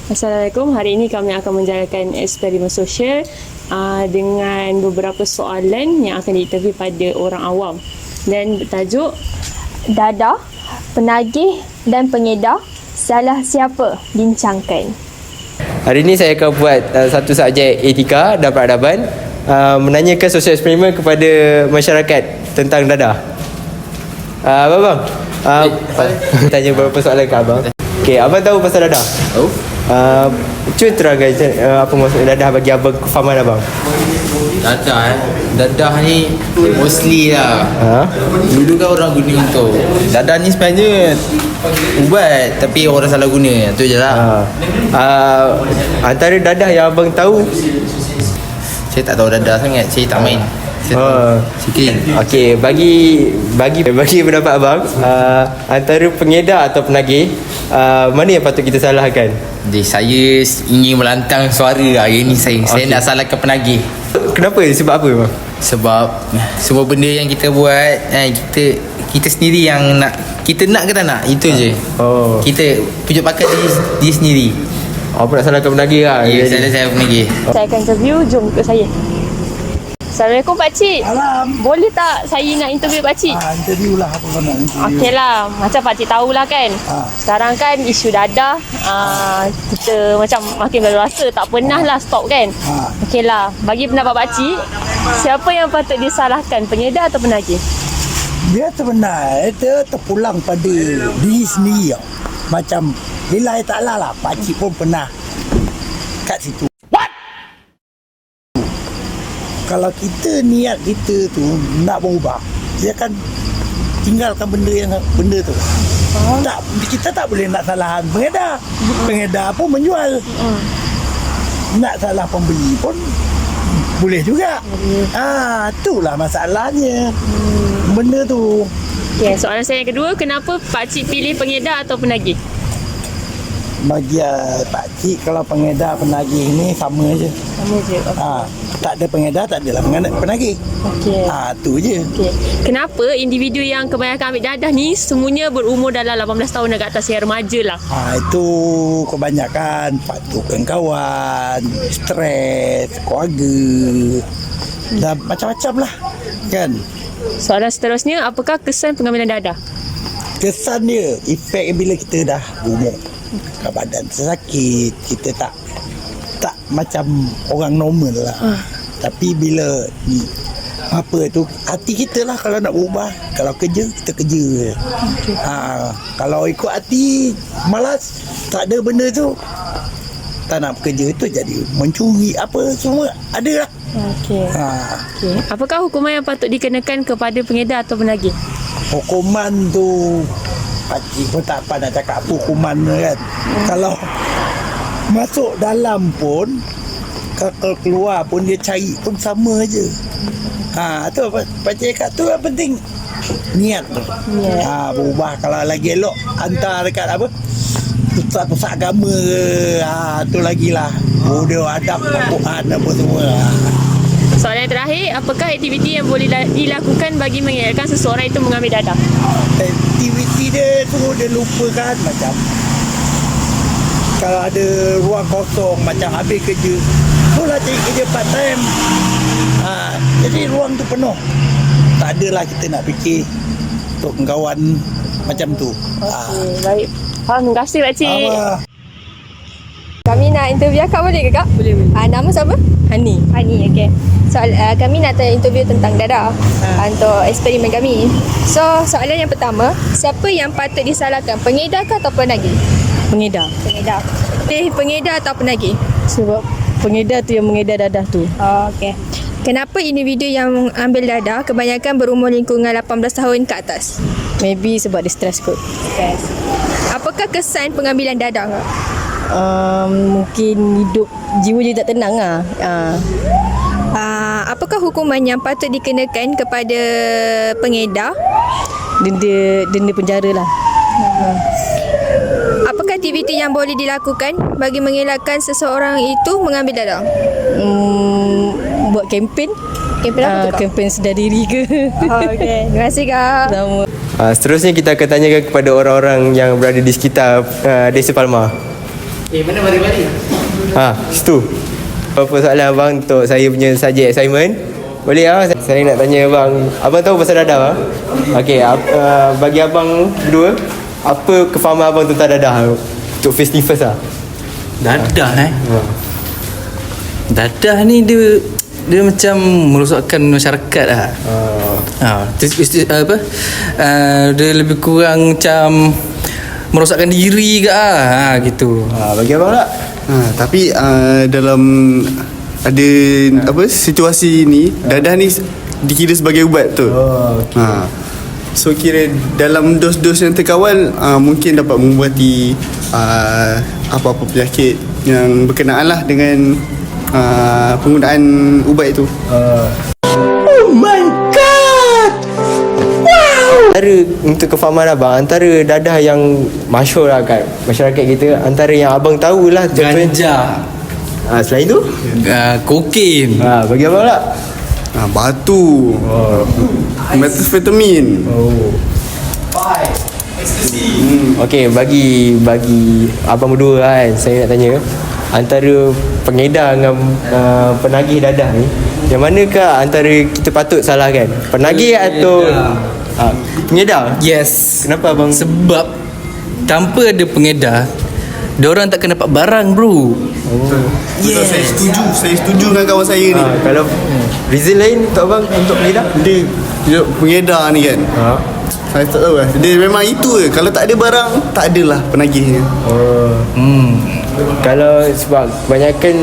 Assalamualaikum. Hari ini kami akan menjalankan eksperimen sosial dengan beberapa soalan yang akan diinterview pada orang awam dan bertajuk Dadah, penagih dan pengedar, salah siapa? Bincangkan. Hari ini saya akan buat satu subjek etika dan peradaban, menanyakan sosial eksperimen kepada masyarakat tentang dadah. Abang, tanya beberapa soalan ke abang. Okey, abang tahu pasal dadah? Tahu. Cuba terangkan apa maksud dadah bagi abang, kefahaman abang. Dadah ni mostly lah. Dulu kan orang guna untuk dadah ni sebenarnya ubat, tapi orang salah guna. Tu je lah. Antara dadah yang abang tahu, Saya tak tahu dadah sangat. Saya tak main. Sikit. okey, bagi pendapat abang, antara pengedar atau penagih, mana yang patut kita salahkan? Jadi saya ingin melantang suara hari ni. Saya nak salahkan penagih. Kenapa? Sebab apa bang? Sebab semua benda yang kita buat, kita sendiri yang nak. Kita nak ke tak nak, itu je. Kita pujuk pakai diri sendiri. Apa nak salahkan penagih lah? Ya, saya penagih. saya akan interview. Jom ikut saya. Assalamualaikum Pakcik. Alam. Boleh tak saya nak interview Pakcik? Interview lah, apa kau nak interview. Okey lah, macam Pakcik tahulah kan. Sekarang kan isu dadah, kita macam makin berasa tak pernah lah stop kan. Okey lah, bagi pendapat Pakcik, siapa yang patut disalahkan, pengedar atau penagih? Dia sebenarnya dia terpulang pada diri sendiri tau. Macam lillahi ta'ala lah, pakcik pun pernah kat situ. Kalau kita niat kita tu nak berubah, dia akan tinggalkan benda tu. Tak, kita tak boleh nak salahkan pengedar. Pengedar pun menjual. Nak salah pembeli pun boleh juga. Itulah masalahnya. Benda tu. Okay, soalan saya yang kedua, kenapa Pakcik pilih pengedar atau penagih? Bagi pakcik, kalau pengedar penagih ni sama je. Sama je. Tak ada pengedar, tak adalah penagih. Okey. Tu je. Okay. Kenapa individu yang kebanyakan ambil dadah ni semuanya berumur dalam 18 tahun dan ke atas, yang remaja lah? Itu kebanyakan patukan kawan, stres, keluarga, dan macam-macam lah kan. Soalan seterusnya, apakah kesan pengambilan dadah? Kesan dia, efek bila kita dah umur, badan tersakit, kita tak macam orang normal lah. Tapi bila apa tu, hati kita lah kalau nak berubah. Kalau kerja, kita kerja. Kalau ikut hati, malas, tak ada benda tu, tak nak bekerja, tu jadi mencuri apa semua ada lah. Okey. Apakah hukuman yang patut dikenakan kepada pengedar atau penagih? Hukuman tu pakcik pun tak apa nak cakap apa hukuman kan. Kalau masuk dalam pun, kalau keluar pun dia cari pun sama je. Tu pakcik cakap tu yang penting niat tu. Berubah. Kalau lagi elok hantar dekat apa, pusat-pusat agama ke, tu lagilah bodoh adab Quran apa semua. Soalan yang terakhir, apakah aktiviti yang boleh dilakukan bagi mengelakkan seseorang itu mengambil dadah? Aktiviti dia tu dia lupakan, macam kalau ada ruang kosong, macam habis kerja, itulah cari kerja part time. Jadi ruang tu penuh, tak adalah kita nak fikir untuk kawan macam tu. Baik. Terima kasih Pakcik. Kami nak interview akak, boleh ke kak? Boleh. Nama siapa? Hani. Hani, okey. Kami nak interview tentang dadah untuk eksperimen kami. So, soalan yang pertama, siapa yang patut disalahkan, pengedar ke atau penagih? Pengedar. Pengedar. Pengedar atau penagih? Sebab pengedar tu yang mengedar dadah tu. Okey. Kenapa individu yang ambil dadah kebanyakan berumur lingkungan 18 tahun ke atas? Maybe sebab dia stres kot. Yes. Apakah kesan pengambilan dadah kak? Mungkin hidup jiwa dia tak tenang lah. Apakah hukuman yang patut dikenakan kepada pengedar? Denda penjara lah. Apakah aktiviti yang boleh dilakukan bagi mengelakkan seseorang itu mengambil dadah? Buat kempen. Kempen apa tu kak? Kempen sedar diri ke. Okey. Terima kasih kak. Sama. Seterusnya kita akan tanyakan kepada orang-orang yang berada di sekitar Desa Palma. Mana balik-balik? Situ. Apa soalan abang untuk saya punya subjek assignment? Boleh lah. Saya nak tanya abang tahu pasal dadah? Okey, bagi abang berdua, apa kefahaman abang tentang dadah untuk face ni first lah? Dadah Dadah ni dia macam merosakkan masyarakat lah. Dia lebih kurang macam merosakkan diri ke gitu. Bagi abang tak? Tapi dalam ada situasi ni, dadah ni dikira sebagai ubat tu. Okay. So kira dalam dos-dos yang terkawal mungkin dapat mengubati apa-apa penyakit yang berkenaan lah dengan penggunaan ubat itu. Oh my god! Wow! Antara untuk kefahaman abang, antara dadah yang masyhur lah kat masyarakat kita, antara yang abang tahulah Ganja, selain tu? kokain. Bagi abang tak? Batu, metafetamin. Okey, bagi abang berdua kan, saya nak tanya, antara pengedar dengan penagih dadah ni, yang manakah antara kita patut salahkan? Penagih atau pengedar? Yes. Kenapa abang? Sebab tanpa ada pengedar, diorang takkan dapat barang, bro. Yes. Saya setuju dengan kawan saya ni. Kalau reason lain untuk abang untuk pengedar? Dia pengedar ni kan, saya tak tahu lah. Dia memang itu je. Kalau tak ada barang, tak adalah penagihnya. Kalau sebab kebanyakan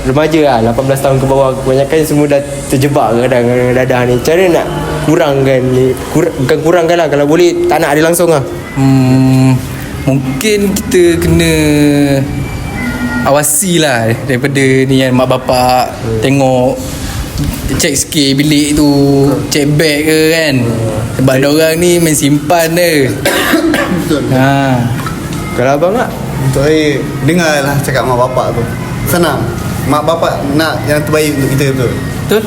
remaja lah, 18 tahun ke bawah, kebanyakan semua dah terjebak kadang dengan dadah ni. Cara nak kurangkan ni, bukan kurangkan lah, kalau boleh tak nak ada langsung lah. Mungkin kita kena awasi lah daripada ni kan, mak bapak tengok, check sikit bilik tu, check bag ke kan, sebab diorang ni main simpan je. Kalau abang tak? Untuk saya, dengarlah cakap mak bapak tu. Senang. Mak bapak nak yang terbaik untuk kita, betul. Betul?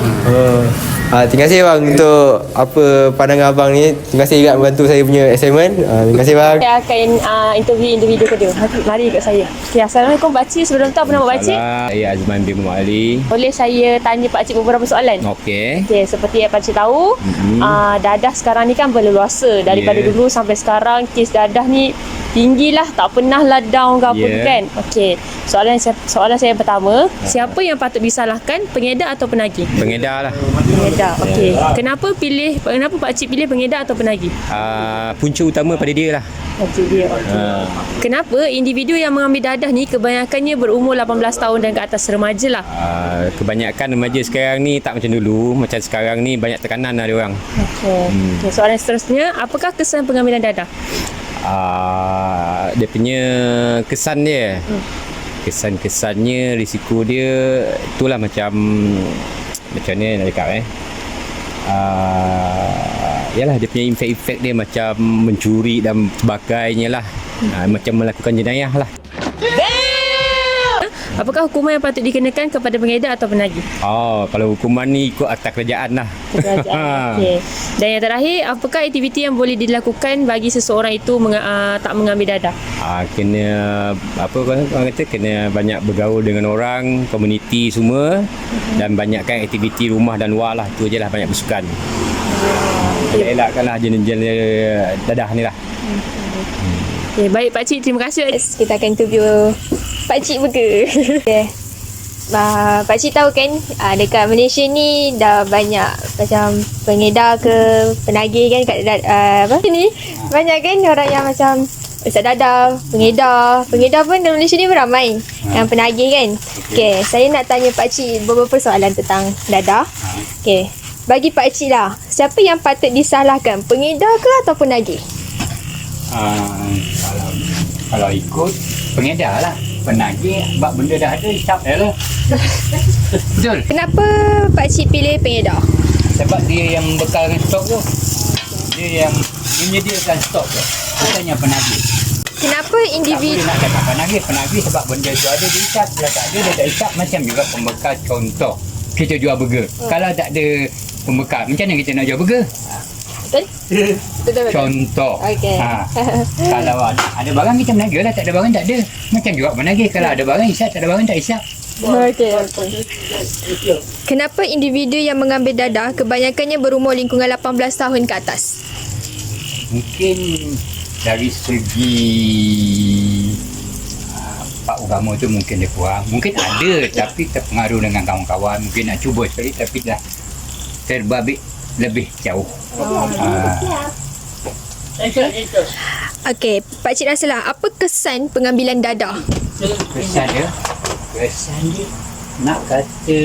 Terima kasih bang untuk apa pandangan abang ni. Terima kasih juga membantu saya punya assignment. Terima kasih bang. Saya akan interview individu kedua. Mari kat saya. Okay, Assalamualaikum Pakcik. Sebelum tu apa nama Pakcik? Saya Azman bin Muhammad Ali. Boleh saya tanya Pakcik beberapa soalan? Okey. Okay, seperti yang Pakcik tahu, dadah sekarang ni kan berleluasa. Daripada dulu sampai sekarang, kes dadah ni tinggilah, tak pernah lah down ke apa kan. Okey, soalan saya yang pertama, siapa yang patut disalahkan, pengedar atau penagih? Pengedar lah. Pengedar. Okey. Kenapa Pakcik pilih pengedar atau penagih? Punca utama pada dia lah. Pakcik dia. Okey. Kenapa individu yang mengambil dadah ni kebanyakannya berumur 18 tahun dan ke atas, remaja lah? Kebanyakan remaja sekarang ni tak macam dulu. Macam sekarang ni banyak tekanan lah dia orang. Okey. Okay, soalan seterusnya, apakah kesan pengambilan dadah? Dia punya kesan dia, kesan-kesannya, risiko dia itulah macam ni nak cakap yalah, dia punya efek-efek dia macam mencuri dan sebagainya lah. Macam melakukan jenayah lah. Apakah hukuman yang patut dikenakan kepada pengedar atau penagih? Kalau hukuman ni ikut akta kerajaan lah. Kerajaan. Okey. Dan yang terakhir, apakah aktiviti yang boleh dilakukan bagi seseorang itu tak mengambil dadah? Kena orang kata, kena banyak bergaul dengan orang, komuniti semua, dan banyakkan aktiviti rumah dan luar lah. Itu je lah, banyak bersukan. Elakkanlah jenis-jenis dadah ni lah. Okay, baik Pakcik, terima kasih. Kita akan interview Pakcik Burger. Okay. Pakcik tahu kan, dekat Malaysia ni dah banyak macam pengedar ke penagih kan, kat ni banyak kan orang yang macam ustaz dadah, pengedar pun dalam Malaysia ni ramai yang penagih kan. Okay, saya nak tanya Pakcik beberapa soalan tentang dadah. Okay, bagi Pakcik lah, siapa yang patut disalahkan, pengedar ke atau penagih? Kalau ikut pengedar lah, penagih sebab benda dah ada, hisap dah lah. Betul. Kenapa Pakcik pilih pengedar? Sebab dia yang bekalkan stok tu, dia yang menyediakan stok tu, bukannya penagih. Kenapa individu tak boleh nak cakap penagih sebab benda tu ada dia hisap, kalau tak ada dia tak hisap. Macam juga pembekal, contoh kita jual burger, kalau tak ada pembekal macam mana kita nak jual burger? Betul? Betul. Contoh. Okey. Kalau ada barang kita meniaga lah, tak ada barang tak ada. Macam juga menagih. Kalau ada barang isap, tak ada barang tak isap. Okey. Kenapa individu yang mengambil dadah kebanyakannya berumur lingkungan 18 tahun ke atas? Mungkin dari segi pak agama tu mungkin dia kurang. Mungkin ada tapi terpengaruh dengan kawan-kawan. Mungkin nak cuba sekali tapi dah terbabit lebih jauh. Okey, Pak Cik rasalah apa kesan pengambilan dadah? Kesan dia nak kata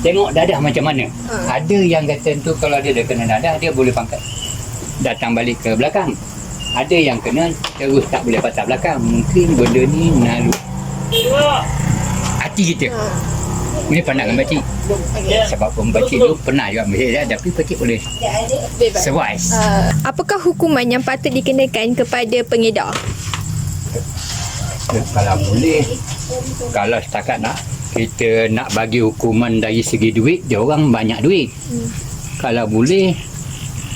tengok dadah macam mana. Ada yang kata tu kalau dia dah kena dadah dia boleh pangkat datang balik ke belakang. Ada yang kena terus tak boleh patah belakang. Mungkin benda ni menaruh hati kita. Ini pandangan pakcik. Sebab pun pakcik tu pernah juga Malaysia tapi pakcik boleh survive. Apakah hukuman yang patut dikenakan kepada pengedar? Kalau boleh, kalau setakat kita nak bagi hukuman dari segi duit, dia orang banyak duit. Kalau boleh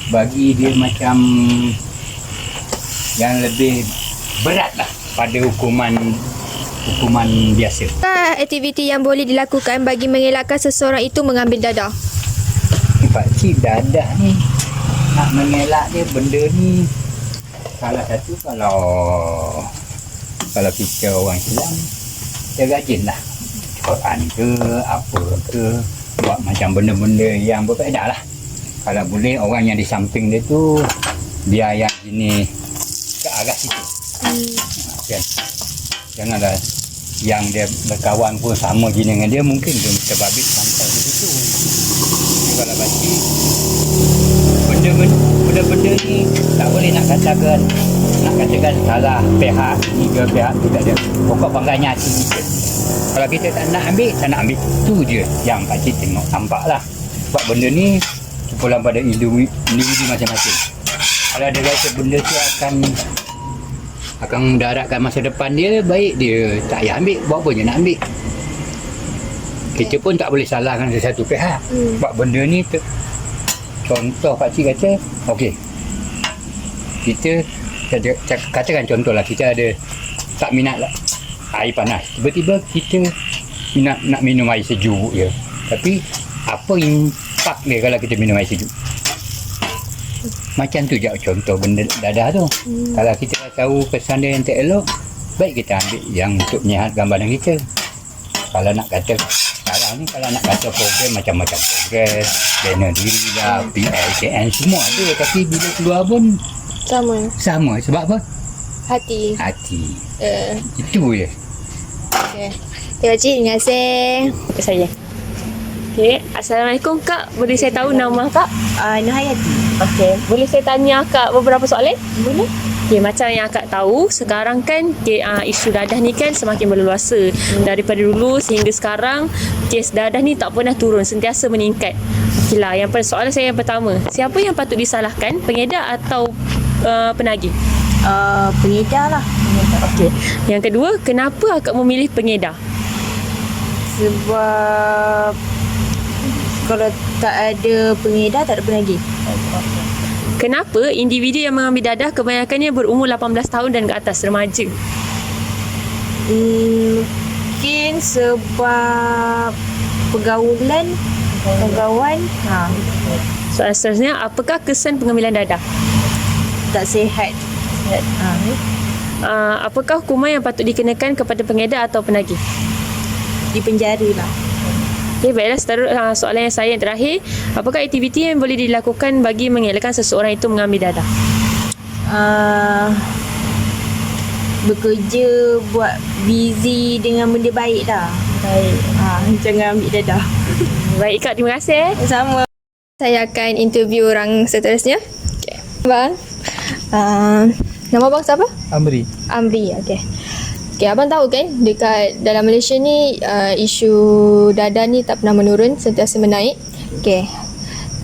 bagi dia macam yang lebih berat lah pada hukuman biasa. Apa aktiviti yang boleh dilakukan bagi mengelakkan seseorang itu mengambil dadah? Pakcik dadah ni nak mengelak dia benda ni salah satu kalau kita orang Islam kita rajin lah Quran ke apa ke buat macam benda-benda yang berfaedah lah. Kalau boleh orang yang di samping dia tu biar yang gini ke arah situ. Kan? Janganlah yang dia berkawan pun sama gini dengan dia mungkin dia terbabit sampai ke situ. Kalau baca benda-benda ni tak boleh nak katakan salah pihak ni ke pihak tu tak ada. Pokok panggilnya hati kita. Kalau kita tak nak ambil tu je yang pakcik tengok nampak lah. Sebab benda ni kumpulan pada individu masing-masing. Kalau dia rasa benda tu akan mudaratkan masa depan dia, baik dia tak payah ambil, buat apa je nak ambil. Kita pun tak boleh salahkan sesuatu pihak. Sebab benda ni contoh pakcik kata, okey, kita katakan contohlah kita ada tak minat lah air panas, tiba-tiba kita nak minum air sejuk je. Tapi apa impak dia kalau kita minum air sejuk? Macam tu je contoh benda dadah tu. Kalau kita dah tahu kesan dia yang tak elok, baik kita ambil yang untuk menyihatkan badan kita. Kalau nak kata sekarang ni, kalau nak kata program macam-macam program, bina diri lah, PLKN semua ada. Tapi bila keluar pun sama. Sebab apa? Hati. Itu je. Okey. Terima kasih. Terima kasih. Saya. Okey, Assalamualaikum Kak. Boleh saya tahu nama Kak? Nurhayati. Okey, boleh saya tanya Kak beberapa soalan? Boleh. Okay, macam yang Kak tahu, sekarang kan isu dadah ni kan semakin berleluasa. Daripada dulu sehingga sekarang, kes dadah ni tak pernah turun, sentiasa meningkat. Okeylah, soalan saya yang pertama, siapa yang patut disalahkan, pengedar atau penagih? Pengedar lah. Okey. Yang kedua, kenapa Kak memilih pengedar? Sebab kalau tak ada pengedar, tak ada penagih. Kenapa individu yang mengambil dadah kebanyakannya berumur 18 tahun dan ke atas, remaja? Mungkin sebab pergaulan, kawan. Soalan seterusnya, apakah kesan pengambilan dadah? Tak sihat. Apakah hukuman yang patut dikenakan kepada pengedar atau penagih? Dipenjara lah. Okay, baiklah, soalan yang saya yang terakhir, apakah aktiviti yang boleh dilakukan bagi mengelakkan seseorang itu mengambil dadah? Bekerja, buat busy dengan benda baik lah. Jangan ambil dadah. Baik Kak, terima kasih. Sama. Saya akan interview orang seterusnya. Okay. Bang, nama abang siapa? Amri. Okey. Okay, abang tahu kan dekat dalam Malaysia ni isu dadah ni tak pernah menurun, sentiasa menaik. Okay,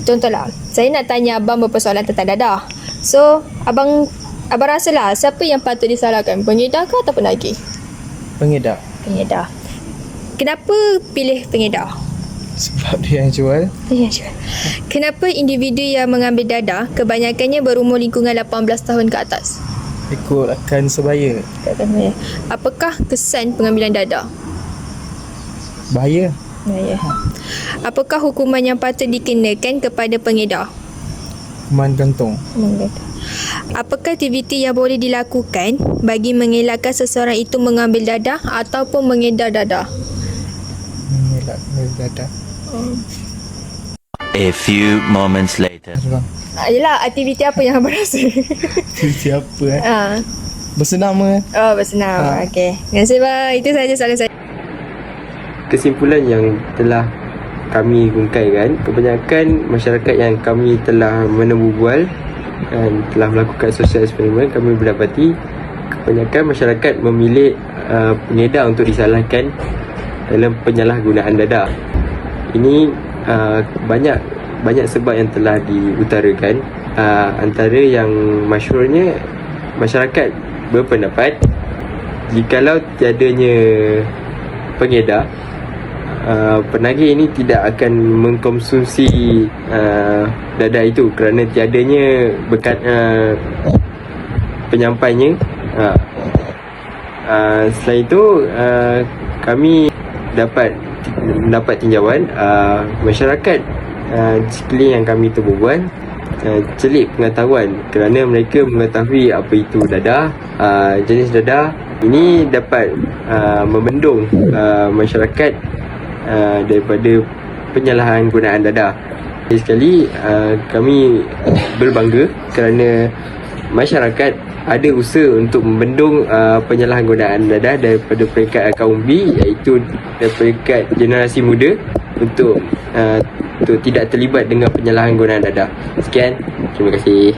contohlah saya nak tanya abang beberapa soalan tentang dadah. So abang rasalah siapa yang patut disalahkan, pengedar ke atau penagih? Pengedar. Kenapa pilih pengedar? Sebab dia yang jual. Ya, sure. Kenapa individu yang mengambil dadah kebanyakannya berumur lingkungan 18 tahun ke atas? Ikutkan sebaya. Apakah kesan pengambilan dadah? Bahaya. Ya. Apakah hukuman yang patut dikenakan kepada pengedar? Hukuman gantung. Apakah aktiviti yang boleh dilakukan bagi mengelakkan seseorang itu mengambil dadah ataupun mengedar dadah? Mengelakkan dadah. A few moments later. Yelah, aktiviti apa yang abang rasa? Aktiviti apa Bersenam Oh, bersenam. Okey. Terima kasih bang. Itu sahaja soalan saya. Kesimpulan yang telah kami hungkaikan, kebanyakan masyarakat yang kami telah menembual dan telah melakukan social eksperimen, kami berdapati kebanyakan masyarakat memilih pengedar untuk disalahkan dalam penyalahgunaan dadah. Ini banyak sebab yang telah diutarakan. Antara yang masyhurnya, masyarakat berpendapat jikalau tiadanya pengedar, penagih ini tidak akan mengkonsumsi dadah itu kerana tiadanya bekat penyampainya. Selain itu, kami mendapat tinjauan masyarakat sekeliling yang kami terbual celik pengetahuan kerana mereka mengetahui apa itu dadah, jenis dadah. Ini dapat membendung masyarakat daripada penyalahan gunaan dadah. Sekali kami berbangga kerana masyarakat ada usaha untuk membendung penyalahgunaan dadah daripada peringkat kaum B, iaitu daripada peringkat generasi muda untuk tidak terlibat dengan penyalahgunaan dadah. Sekian, terima kasih.